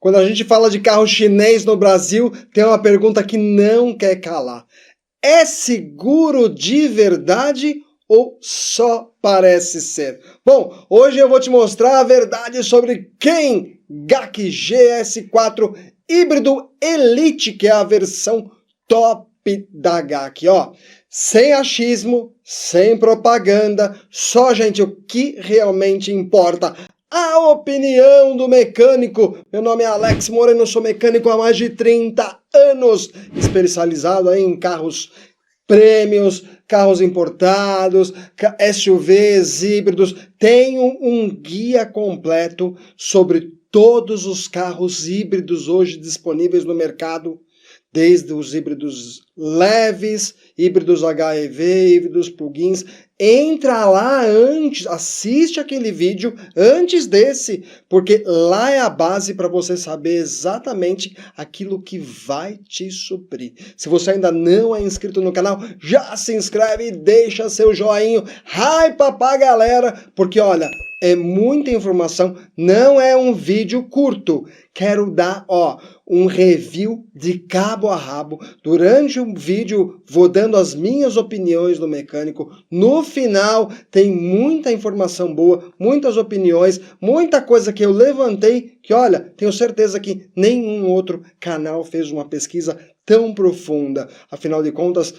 Quando a gente fala de carro chinês no Brasil, tem uma pergunta que não quer calar. É seguro de verdade ou só parece ser? Bom, hoje eu vou te mostrar a verdade sobre quem GAC GS4 híbrido Elite, que é a versão top da GAC, ó. Sem achismo, sem propaganda, só, gente, o que realmente importa. A opinião do mecânico. Meu nome é Alex Moreno, sou mecânico há mais de 30 anos, especializado aí em carros prêmios, carros importados, SUVs, híbridos. Tenho um guia completo sobre todos os carros híbridos hoje disponíveis no mercado, desde os híbridos leves, híbridos HEV, híbridos plugins. Entra lá antes, assiste aquele vídeo antes desse, porque lá é a base para você saber exatamente aquilo que vai te suprir. Se você ainda não é inscrito no canal, já se inscreve e deixa seu joinha. Hypa pra galera, porque olha, é muita informação, não é um vídeo curto. Quero dar, um review de cabo a rabo. Durante o vídeo, vou dando as minhas opiniões do mecânico. No final, tem muita informação boa, muitas opiniões, muita coisa que eu levantei, que olha, tenho certeza que nenhum outro canal fez uma pesquisa tão profunda. Afinal de contas,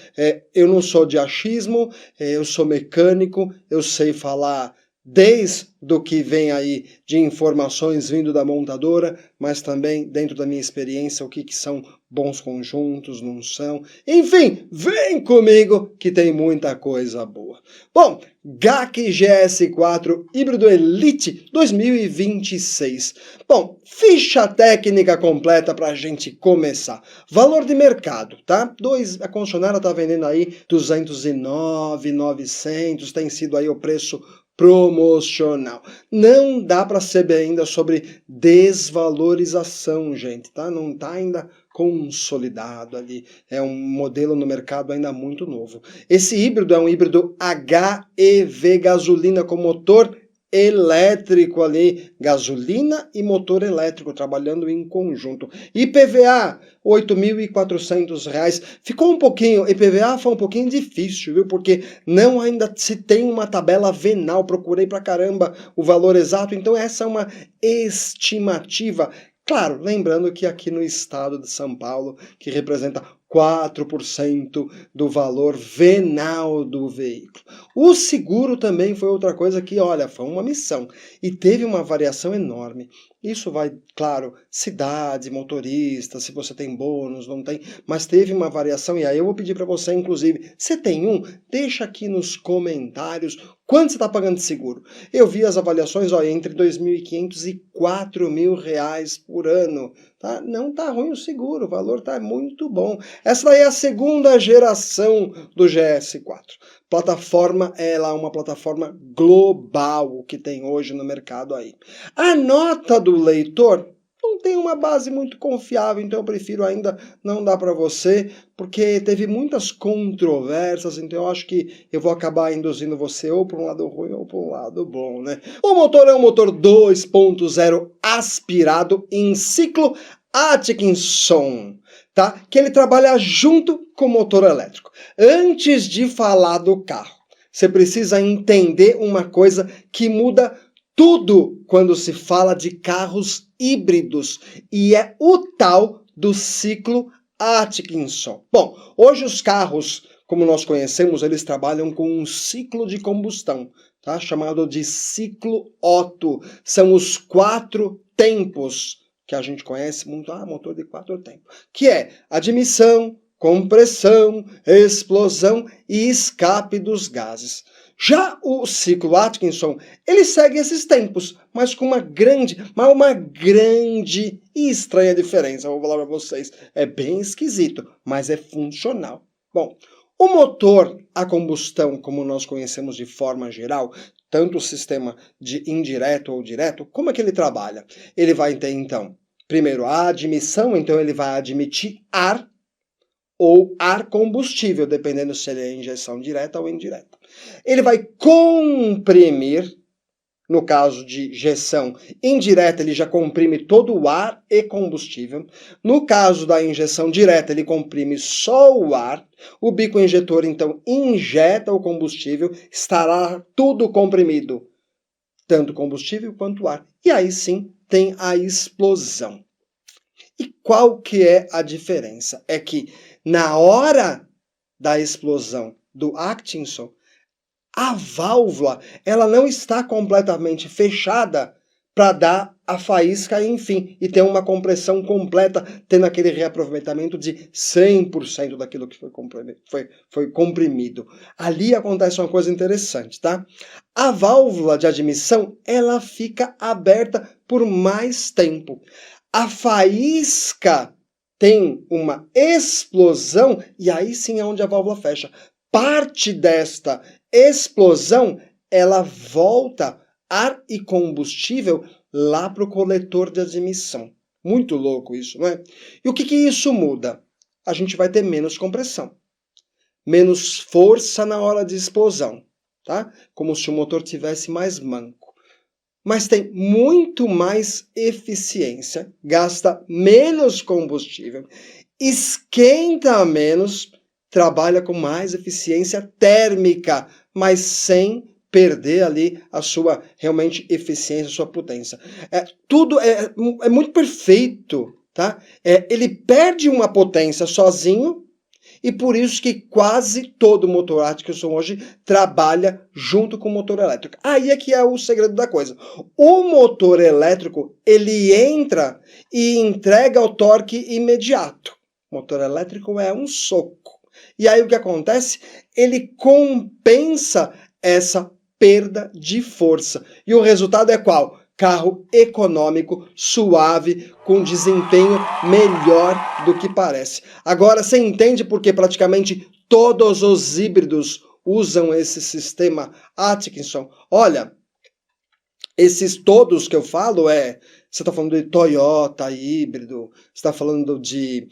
eu não sou de achismo, eu sou mecânico, eu sei falar desde o que vem aí de informações vindo da montadora, mas também dentro da minha experiência, o que são bons conjuntos, não são. Enfim, vem comigo que tem muita coisa boa. Bom, GAC GS4 híbrido Elite 2026. Bom, ficha técnica completa para a gente começar. Valor de mercado, tá? A concessionária está vendendo aí 209.900, tem sido aí o preço promocional. Não dá para saber ainda sobre desvalorização, gente, tá? Não tá ainda consolidado ali. É um modelo no mercado ainda muito novo. Esse híbrido é um híbrido HEV, gasolina com motor elétrico ali, gasolina e motor elétrico trabalhando em conjunto. IPVA, R$ 8.400. Ficou um pouquinho, IPVA foi um pouquinho difícil, viu? Porque não ainda se tem uma tabela venal, procurei pra caramba o valor exato, então essa é uma estimativa. Claro, lembrando que aqui no estado de São Paulo, que representa 4% do valor venal do veículo. O seguro também foi outra coisa que, olha, foi uma missão e teve uma variação enorme. Isso vai, claro, cidade, motorista, se você tem bônus, não tem, mas teve uma variação e aí eu vou pedir para você, inclusive, você tem um? Deixa aqui nos comentários quanto você está pagando de seguro. Eu vi as avaliações, olha, entre R$ 2.500 e R$ 4.000 por ano. Tá? Não tá ruim o seguro, o valor tá muito bom. Essa daí é a segunda geração do GS4. Plataforma, ela é uma plataforma global que tem hoje no mercado aí. A nota do leitor não tem uma base muito confiável, então eu prefiro ainda não dar para você, porque teve muitas controvérsias, então eu acho que eu vou acabar induzindo você ou para um lado ruim ou para um lado bom, né? O motor é um motor 2.0 aspirado em ciclo Atkinson, tá? Que ele trabalha junto com o motor elétrico. Antes de falar do carro, você precisa entender uma coisa que muda tudo quando se fala de carros híbridos, e é o tal do ciclo Atkinson. Bom, hoje os carros, como nós conhecemos, eles trabalham com um ciclo de combustão, tá? Chamado de ciclo Otto. São os 4 tempos que a gente conhece muito, motor de 4 tempos, que é admissão, compressão, explosão e escape dos gases. Já o ciclo Atkinson, ele segue esses tempos, mas com uma grande e estranha diferença. Eu vou falar para vocês, é bem esquisito, mas é funcional. Bom, o motor a combustão, como nós conhecemos de forma geral, tanto o sistema de indireto ou direto, como é que ele trabalha? Ele vai ter, então, primeiro a admissão, então ele vai admitir ar ou ar combustível, dependendo se ele é injeção direta ou indireta. Ele vai comprimir, No caso de injeção indireta, ele já comprime todo o ar e combustível. No caso da injeção direta, ele comprime só o ar. O bico injetor, então, injeta o combustível, estará tudo comprimido, tanto combustível quanto ar. E aí sim tem a explosão. E qual que é a diferença? É que na hora da explosão do Atkinson, a válvula ela não está completamente fechada para dar a faísca, enfim, e ter uma compressão completa, tendo aquele reaproveitamento de 100% daquilo que foi comprimido. Ali acontece uma coisa interessante, tá? A válvula de admissão, ela fica aberta por mais tempo. A faísca tem uma explosão e aí sim é onde a válvula fecha. Parte desta explosão, ela volta ar e combustível lá para o coletor de admissão. Muito louco isso, não é? E o que isso muda? A gente vai ter menos compressão, menos força na hora de explosão, tá? Como se o motor tivesse mais manco. Mas tem muito mais eficiência, gasta menos combustível, esquenta menos, trabalha com mais eficiência térmica, mas sem perder ali a sua realmente eficiência, a sua potência. Tudo é muito perfeito, tá? Ele perde uma potência sozinho, e por isso que quase todo motor Atkinson hoje trabalha junto com o motor elétrico. Aí é que é o segredo da coisa. O motor elétrico, ele entra e entrega o torque imediato. O motor elétrico é um soco. E aí o que acontece? Ele compensa essa perda de força. E o resultado é qual? Carro econômico, suave, com desempenho melhor do que parece. Agora, você entende por que praticamente todos os híbridos usam esse sistema Atkinson? Olha, esses todos que eu falo você está falando de Toyota híbrido, você está falando de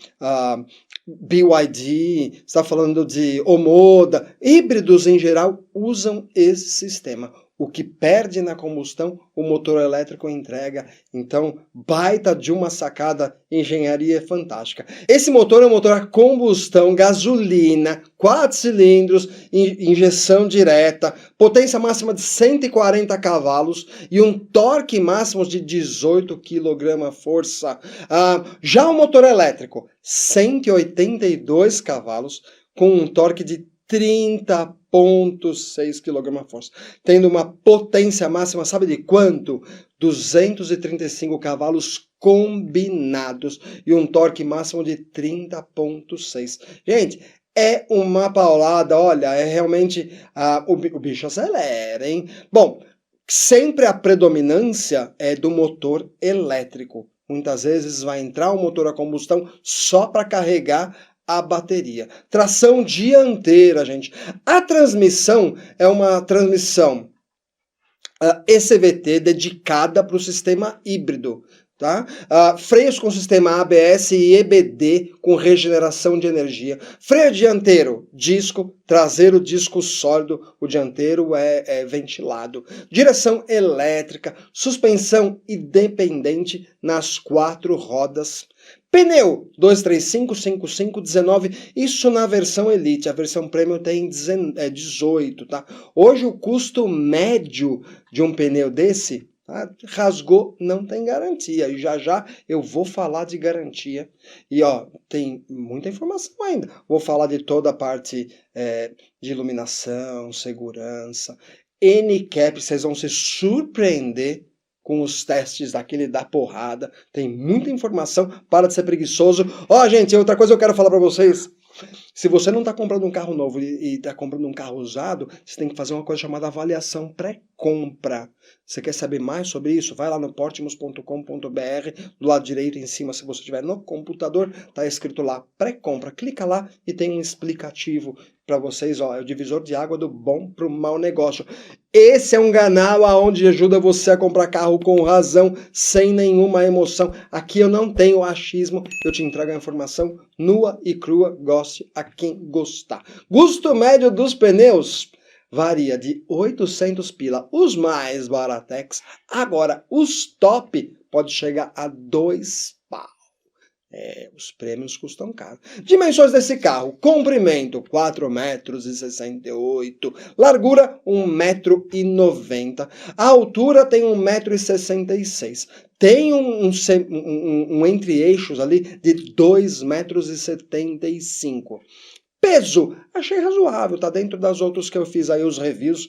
BYD, você está falando de Omoda, híbridos em geral usam esse sistema. O que perde na combustão, o motor elétrico entrega. Então, baita de uma sacada, engenharia fantástica. Esse motor é um motor a combustão, gasolina, 4 cilindros, injeção direta, potência máxima de 140 cavalos e um torque máximo de 18 kgf. Já o motor elétrico, 182 cavalos, com um torque de 30,6 kgf, tendo uma potência máxima, sabe de quanto? 235 cavalos combinados e um torque máximo de 30,6. Gente, é uma paulada, olha, é realmente o bicho acelera, hein? Bom, sempre a predominância é do motor elétrico. Muitas vezes vai entrar o motor a combustão só para carregar a bateria. Tração dianteira, gente. A transmissão é uma transmissão ECVT dedicada para o sistema híbrido. Tá? Freios com sistema ABS e EBD com regeneração de energia. Freio dianteiro, disco, traseiro, disco sólido, o dianteiro é ventilado. Direção elétrica, suspensão independente nas 4 rodas. Pneu 235, 55, 19, isso na versão Elite, a versão Premium tem 18, tá? Hoje o custo médio de um pneu desse, tá? Rasgou, não tem garantia, e já eu vou falar de garantia, e tem muita informação ainda, vou falar de toda a parte de iluminação, segurança, NCAP, vocês vão se surpreender com os testes daquele da porrada, tem muita informação, para de ser preguiçoso. Gente, outra coisa eu quero falar para vocês, se você não está comprando um carro novo e está comprando um carro usado, você tem que fazer uma coisa chamada avaliação pré-compra. Você quer saber mais sobre isso? Vai lá no portimos.com.br, do lado direito em cima, se você estiver no computador, está escrito lá pré-compra. Clica lá e tem um explicativo para vocês, é o divisor de água do bom para o mau negócio. Esse é um canal onde ajuda você a comprar carro com razão, sem nenhuma emoção. Aqui eu não tenho achismo, eu te entrego a informação nua e crua, goste a quem gostar. Custo médio dos pneus, varia de 800 pila, os mais baratex. Agora, os top pode chegar a 2 pau. Os prêmios custam caro. Dimensões desse carro: comprimento 4,68 m, largura 1,90 m, a altura tem 1,66 m, tem um entre-eixos ali de 2,75 m. Peso, achei razoável, tá dentro das outras que eu fiz aí os reviews,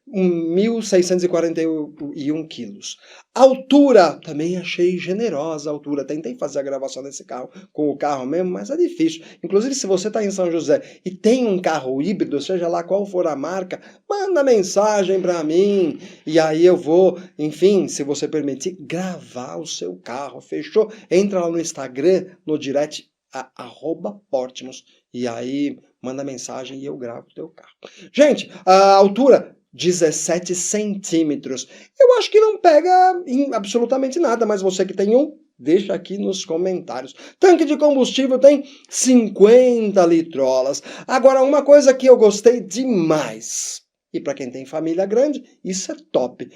1.641 quilos. Altura, também achei generosa a altura, tentei fazer a gravação desse carro com o carro mesmo, mas é difícil. Inclusive, se você está em São José e tem um carro híbrido, seja lá qual for a marca, manda mensagem para mim, e aí eu vou, enfim, se você permitir, gravar o seu carro, fechou? Entra lá no Instagram, no direct, @Portimos, e aí manda mensagem e eu gravo o teu carro. Gente, a altura 17 centímetros. Eu acho que não pega em absolutamente nada, mas você que tem um, deixa aqui nos comentários. Tanque de combustível tem 50 litrolas. Agora, uma coisa que eu gostei demais, e para quem tem família grande, isso é top.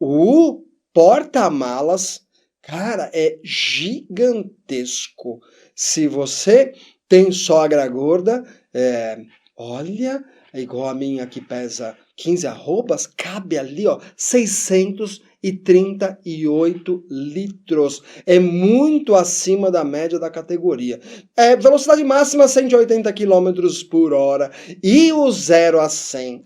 O porta-malas, cara, é gigantesco. Se você tem sogra gorda, olha, é igual a minha que pesa 15 arrobas, cabe ali, ó, 638 litros. É muito acima da média da categoria. Velocidade máxima 180 km por hora. E o 0 a 100.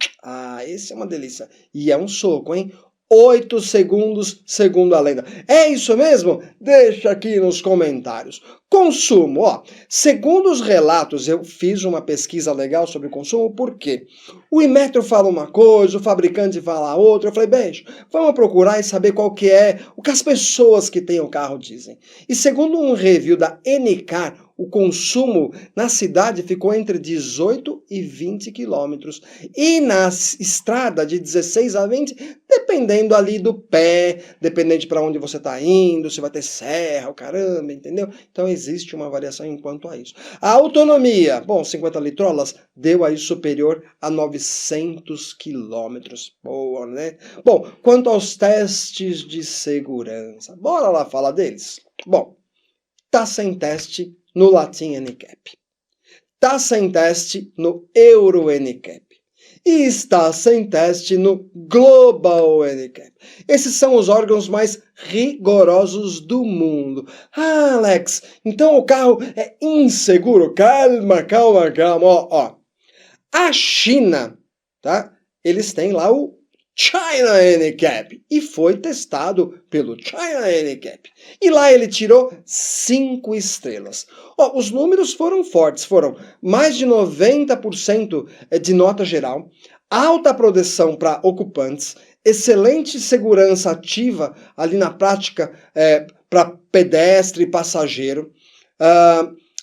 Esse é uma delícia. E é um soco, hein? 8 segundos, segundo a lenda. É isso mesmo? Deixa aqui nos comentários. Consumo, ó. Segundo os relatos, eu fiz uma pesquisa legal sobre consumo, por quê? O Inmetro fala uma coisa, o fabricante fala outra. Eu falei, beijo, vamos procurar e saber qual que é o que as pessoas que têm o carro dizem. E segundo um review da NCAR, o consumo na cidade ficou entre 18 e 20 quilômetros. E na estrada, de 16 a 20, dependendo ali do pé, dependendo para onde você está indo, se vai ter serra, o caramba, entendeu? Então existe uma variação em quanto a isso. A autonomia, bom, 50 litrolas, deu aí superior a 900 quilômetros. Boa, né? Bom, quanto aos testes de segurança, bora lá falar deles? Bom, tá sem teste no Latin NCAP, está sem teste no Euro NCAP e está sem teste no Global NCAP. Esses são os órgãos mais rigorosos do mundo. Alex, então o carro é inseguro? Calma. Ó. A China, tá? Eles têm lá o China NCAP e foi testado pelo China NCAP. E lá ele tirou 5 estrelas. Os números foram fortes, foram mais de 90% de nota geral, alta proteção para ocupantes, excelente segurança ativa ali na prática para pedestre e passageiro.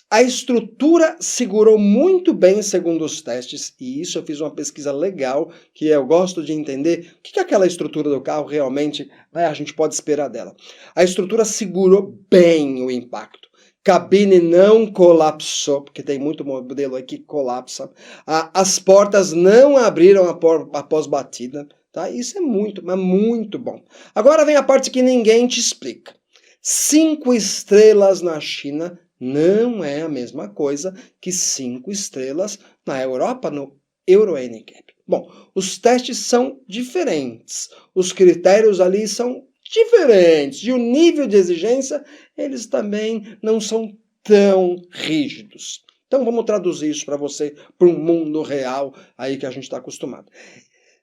A estrutura segurou muito bem segundo os testes, e isso eu fiz uma pesquisa legal, que eu gosto de entender o que é aquela estrutura do carro realmente a gente pode esperar dela. A estrutura segurou bem o impacto. Cabine não colapsou, porque tem muito modelo aí que colapsa. As portas não abriram após batida, tá? Isso é muito, mas muito bom. Agora vem a parte que ninguém te explica. 5 estrelas na China não é a mesma coisa que 5 estrelas na Europa, no Euro NCAP. Bom, os testes são diferentes, os critérios ali são diferentes, e o nível de exigência, eles também não são tão rígidos. Então vamos traduzir isso para você, para um mundo real aí que a gente está acostumado.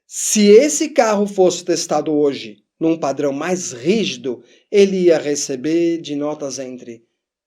Se esse carro fosse testado hoje num padrão mais rígido, ele ia receber de notas entre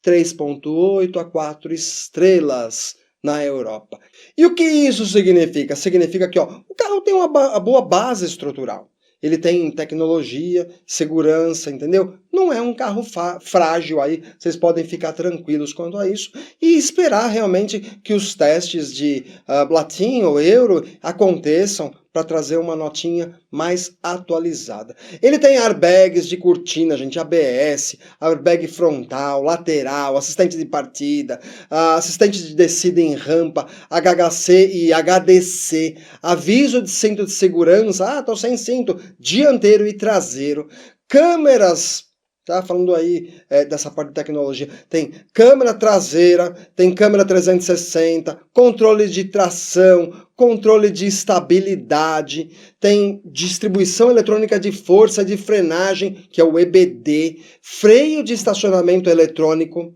3,8 a 4 estrelas na Europa. E o que isso significa? Significa que o carro tem uma boa base estrutural. Ele tem tecnologia, segurança, entendeu? Não é um carro frágil aí, vocês podem ficar tranquilos quanto a isso e esperar realmente que os testes de Latin ou Euro aconteçam para trazer uma notinha mais atualizada. Ele tem airbags de cortina, gente, ABS, airbag frontal, lateral, assistente de partida, assistente de descida em rampa, HHC e HDC, aviso de cinto de segurança, tô sem cinto, dianteiro e traseiro, câmeras, tá? Falando aí dessa parte de tecnologia, tem câmera traseira, tem câmera 360, controle de tração, controle de estabilidade, tem distribuição eletrônica de força de frenagem, que é o EBD, freio de estacionamento eletrônico,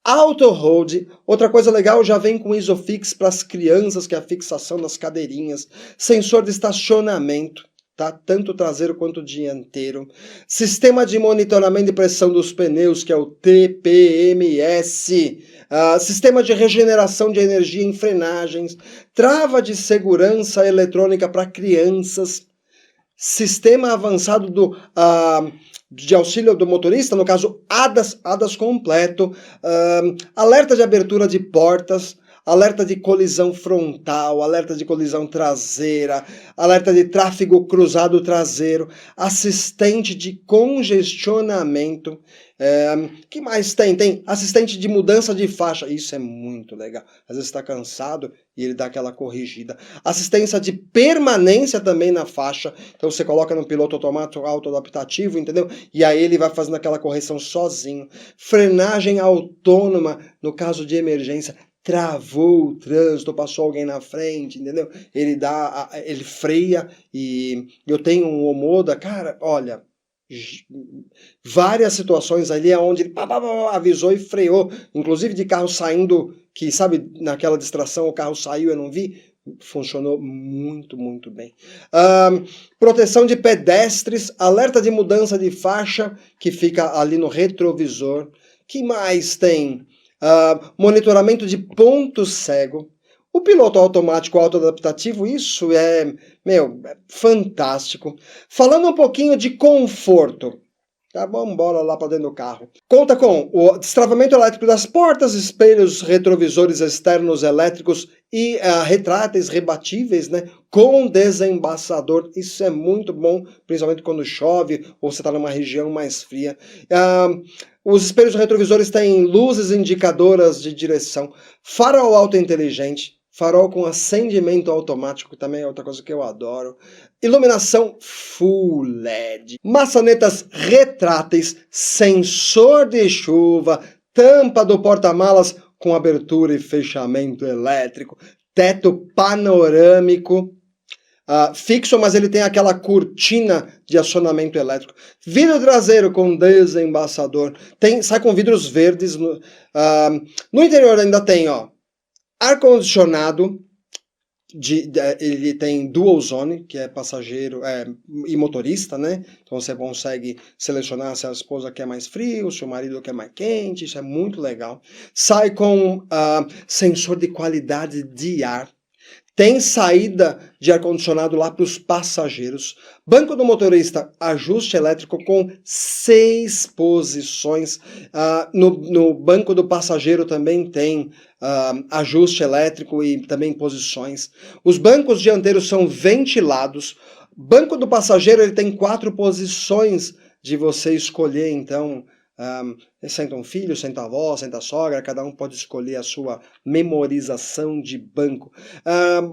auto hold. Outra coisa legal, já vem com Isofix para as crianças, que é a fixação das cadeirinhas, sensor de estacionamento, tá? Tanto traseiro quanto dianteiro. Sistema de monitoramento de pressão dos pneus, que é o TPMS. Sistema de regeneração de energia em frenagens. Trava de segurança eletrônica para crianças. Sistema avançado de auxílio do motorista, no caso ADAS completo. Alerta de abertura de portas. Alerta de colisão frontal, alerta de colisão traseira, alerta de tráfego cruzado traseiro, assistente de congestionamento. Que mais tem? Tem assistente de mudança de faixa. Isso é muito legal. Às vezes está cansado e ele dá aquela corrigida. Assistência de permanência também na faixa. Então você coloca no piloto automático autoadaptativo, entendeu? E aí ele vai fazendo aquela correção sozinho. Frenagem autônoma no caso de emergência. Travou o trânsito, passou alguém na frente, entendeu? Ele freia e eu tenho um Omoda, cara, olha, várias situações ali onde ele avisou e freou, inclusive de carro saindo, que sabe, naquela distração o carro saiu, eu não vi, funcionou muito, muito bem. Proteção de pedestres, alerta de mudança de faixa, que fica ali no retrovisor. Que mais tem? Monitoramento de ponto cego. O piloto automático autoadaptativo, isso é fantástico. Falando um pouquinho de conforto, tá? Vamos embora lá para dentro do carro. Conta com o destravamento elétrico das portas, espelhos retrovisores externos elétricos e retráteis rebatíveis, né? Com desembaçador. Isso é muito bom, principalmente quando chove ou você está numa região mais fria. Os espelhos retrovisores têm luzes indicadoras de direção, farol autointeligente, farol com acendimento automático, que também é outra coisa que eu adoro, iluminação Full LED, maçanetas retráteis, sensor de chuva, tampa do porta-malas com abertura e fechamento elétrico, teto panorâmico, fixo, mas ele tem aquela cortina de acionamento elétrico. Vidro traseiro com desembaçador. Sai com vidros verdes. No interior ainda tem ar-condicionado. Ele tem dual zone, que é passageiro e motorista, né? Então você consegue selecionar se a esposa quer mais frio, se o marido quer mais quente. Isso é muito legal. Sai com sensor de qualidade de ar. Tem saída de ar-condicionado lá para os passageiros. Banco do motorista, ajuste elétrico com 6 posições. No banco do passageiro também tem ajuste elétrico e também posições. Os bancos dianteiros são ventilados. Banco do passageiro ele tem 4 posições de você escolher, então... senta um filho, senta a avó, senta a sogra, cada um pode escolher a sua memorização de banco.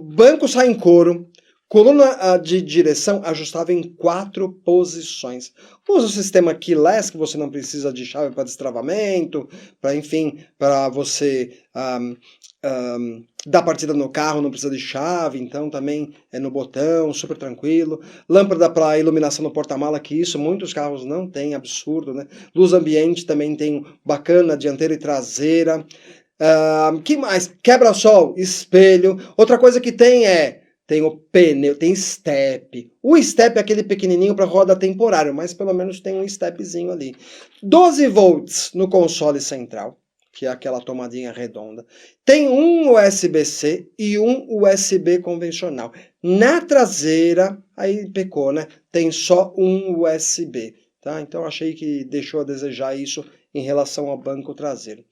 Banco sai em couro, coluna de direção ajustável em 4 posições. Usa o sistema keyless, que você não precisa de chave para destravamento, para você dar partida no carro, não precisa de chave, então também é no botão, super tranquilo. Lâmpada para iluminação no porta-mala, que isso muitos carros não têm, absurdo, né? Luz ambiente também tem bacana, dianteira e traseira. Que mais? Quebra-sol, espelho. Outra coisa que tem o pneu, tem step. O step é aquele pequenininho para roda temporário, mas pelo menos tem um stepzinho ali. 12 volts no console central, que é aquela tomadinha redonda. Tem um USB-C e um USB convencional. Na traseira, aí pecou, né? Tem só um USB, tá? Então achei que deixou a desejar isso em relação ao banco traseiro.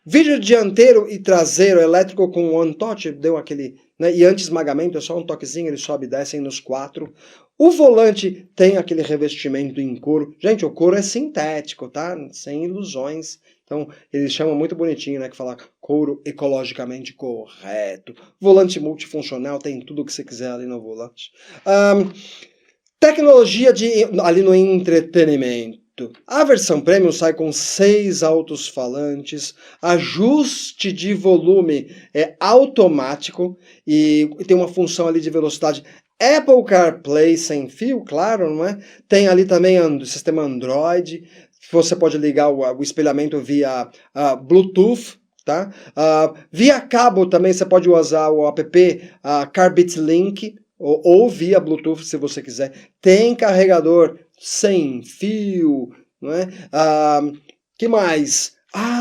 Vidro dianteiro e traseiro elétrico com one touch, deu aquele, né, e anti-esmagamento, é só um toquezinho, ele sobe e desce nos 4. O volante tem aquele revestimento em couro. Gente, o couro é sintético, tá? Sem ilusões. Então, eles chamam muito bonitinho, né? Que fala couro ecologicamente correto. Volante multifuncional, tem tudo o que você quiser ali no volante. Tecnologia ali no entretenimento. A versão Premium sai com 6 alto-falantes, ajuste de volume é automático e tem uma função ali de velocidade Apple CarPlay sem fio, claro, não é? Tem ali também o sistema Android, você pode ligar o espelhamento via Bluetooth, tá? Via cabo também você pode usar o app Carbit Link, ou via Bluetooth se você quiser. Tem carregador sem fio, não é? Que mais?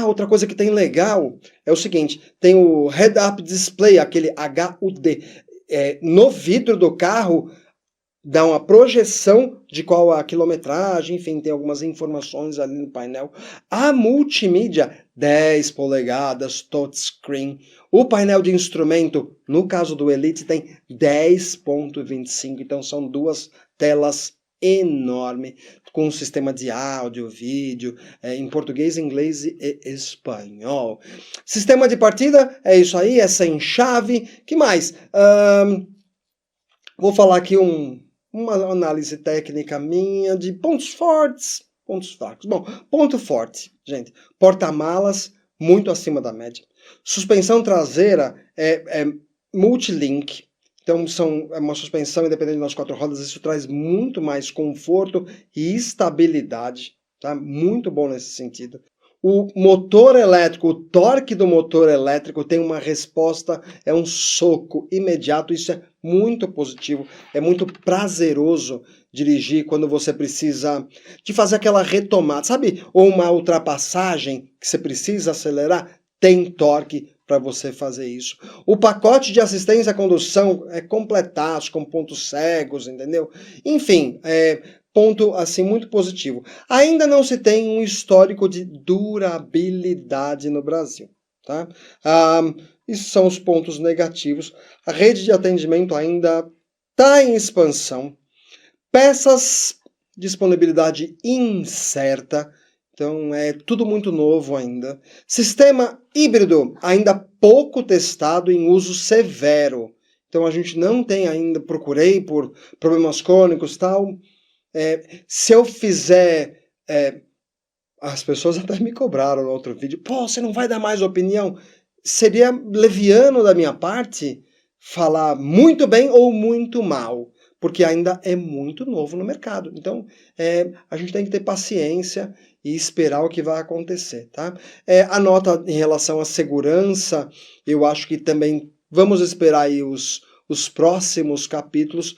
Outra coisa que tem legal é o seguinte, tem o Head-Up Display, aquele HUD, no vidro do carro, dá uma projeção de qual a quilometragem, enfim, tem algumas informações ali no painel. A multimídia, 10 polegadas, touchscreen. O painel de instrumento, no caso do Elite, tem 10.25, então são 2 telas enormes, com um sistema de áudio, vídeo, em português, inglês e espanhol. Sistema de partida, é isso aí, é sem chave. Que mais? Vou falar aqui uma análise técnica minha de pontos fortes, pontos fracos. Bom, ponto forte, gente, porta-malas muito acima da média. Suspensão traseira é multilink, então é uma suspensão independente das 4 rodas, isso traz muito mais conforto e estabilidade, tá? Muito bom nesse sentido. O motor elétrico, o torque do motor elétrico tem uma resposta, é um soco imediato, isso é muito positivo, é muito prazeroso dirigir quando você precisa de fazer aquela retomada, sabe? Ou uma ultrapassagem que você precisa acelerar, tem torque para você fazer isso. O pacote de assistência à condução é completaço, com pontos cegos, entendeu? Enfim, ponto assim muito positivo. Ainda não se tem um histórico de durabilidade no Brasil, tá? Isso são os pontos negativos. A rede de atendimento ainda está em expansão. Peças, disponibilidade incerta. Então é tudo muito novo ainda. Sistema híbrido ainda pouco testado em uso severo. Então a gente não tem ainda, procurei por problemas crônicos e tal. Se eu fizer... as pessoas até me cobraram no outro vídeo. Pô, você não vai dar mais opinião? Seria leviano da minha parte falar muito bem ou muito mal, porque ainda é muito novo no mercado. Então, a gente tem que ter paciência e esperar o que vai acontecer, tá? A nota em relação à segurança, eu acho que também vamos esperar aí os próximos capítulos.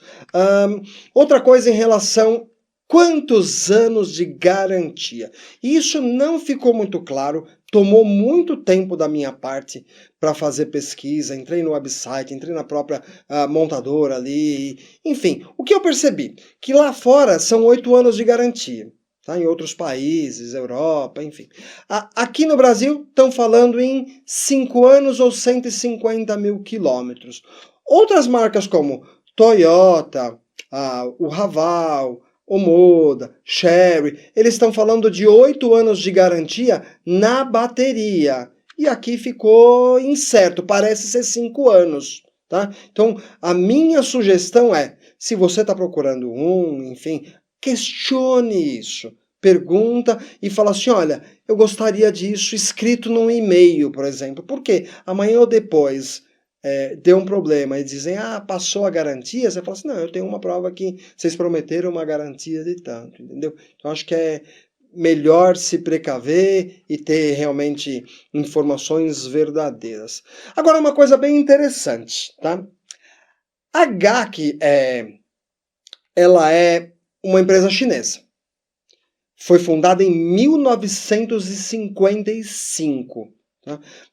Outra coisa em relação... Quantos anos de garantia? Isso não ficou muito claro, tomou muito tempo da minha parte para fazer pesquisa, entrei no website, entrei na própria montadora ali, enfim. O que eu percebi? Que lá fora são 8 anos de garantia, tá? Em outros países, Europa, enfim. Aqui no Brasil estão falando em 5 anos ou 150 mil quilômetros. Outras marcas como Toyota, o Haval, Omoda, Chery, eles estão falando de 8 anos de garantia na bateria. E aqui ficou incerto, parece ser 5 anos. Tá? Então, a minha sugestão é, se você está procurando enfim, questione isso. Pergunta e fala assim, olha, eu gostaria disso escrito num e-mail, por exemplo. Por quê? Amanhã ou depois... deu um problema e dizem, passou a garantia, você fala assim, não, eu tenho uma prova que vocês prometeram uma garantia de tanto, entendeu? Então acho que é melhor se precaver e ter realmente informações verdadeiras. Agora uma coisa bem interessante, tá? A GAC ela é uma empresa chinesa. Foi fundada em 1955.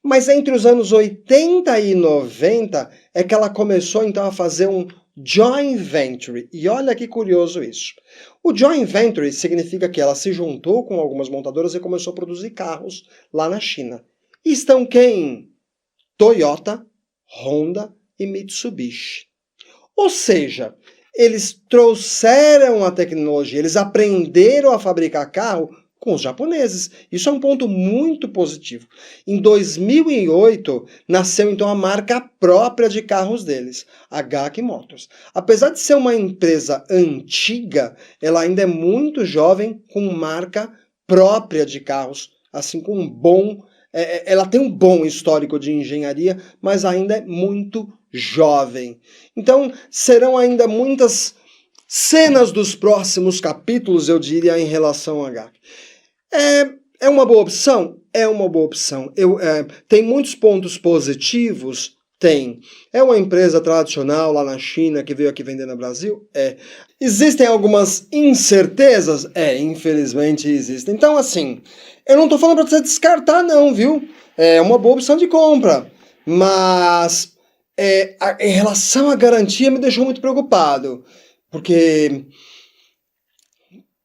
Mas entre os anos 80 e 90 é que ela começou então a fazer um joint venture. E olha que curioso isso. O joint venture significa que ela se juntou com algumas montadoras e começou a produzir carros lá na China. E estão quem? Toyota, Honda e Mitsubishi. Ou seja, eles trouxeram a tecnologia, eles aprenderam a fabricar carro com os japoneses. Isso é um ponto muito positivo. Em 2008, nasceu então a marca própria de carros deles, a GAC Motors. Apesar de ser uma empresa antiga, ela ainda é muito jovem, com marca própria de carros, assim com um bom... ela tem um bom histórico de engenharia, mas ainda é muito jovem. Então, serão ainda muitas cenas dos próximos capítulos, eu diria, em relação a GAC. É uma boa opção? É uma boa opção. Tem muitos pontos positivos? Tem. É uma empresa tradicional lá na China que veio aqui vender no Brasil? É. Existem algumas incertezas? Infelizmente existem. Então, assim, eu não estou falando para você descartar não, viu? É uma boa opção de compra. Mas, em relação à garantia, me deixou muito preocupado. Porque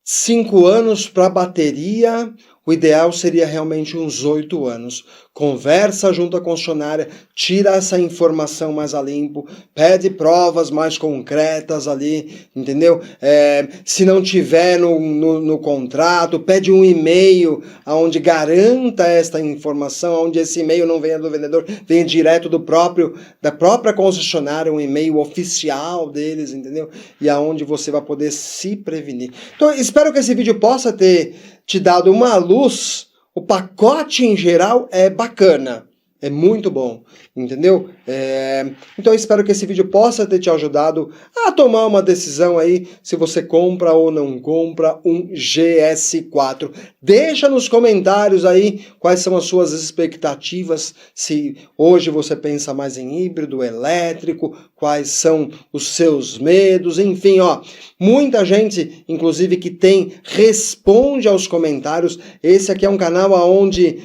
5 anos para bateria, o ideal seria realmente uns 8 anos. Conversa junto à concessionária, tira essa informação mais a limpo, pede provas mais concretas ali, entendeu? Se não tiver no contrato, pede um e-mail onde garanta esta informação, onde esse e-mail não venha do vendedor, venha direto da própria concessionária, um e-mail oficial deles, entendeu? E aonde você vai poder se prevenir. Então, espero que esse vídeo possa ter te dado uma luz. O pacote em geral é bacana, é muito bom, entendeu? Então eu espero que esse vídeo possa ter te ajudado a tomar uma decisão aí, se você compra ou não compra um GS4. Deixa nos comentários aí quais são as suas expectativas, se hoje você pensa mais em híbrido, elétrico, quais são os seus medos, enfim, ó. Muita gente, inclusive, que responde aos comentários. Esse aqui é um canal onde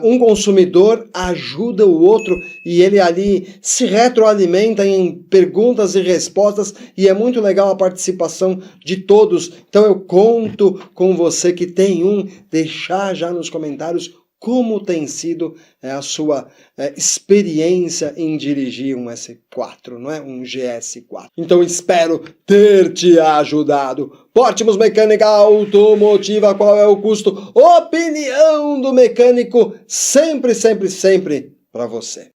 um consumidor ajuda o outro e ele ali se retroalimenta em perguntas e respostas e é muito legal a participação de todos. Então eu conto com você que tem deixar já nos comentários como tem sido a sua experiência em dirigir um S4, não é? Um GS4. Então espero ter te ajudado. Portimos Mecânica Automotiva, qual é o custo? Opinião do mecânico, sempre, sempre, sempre para você.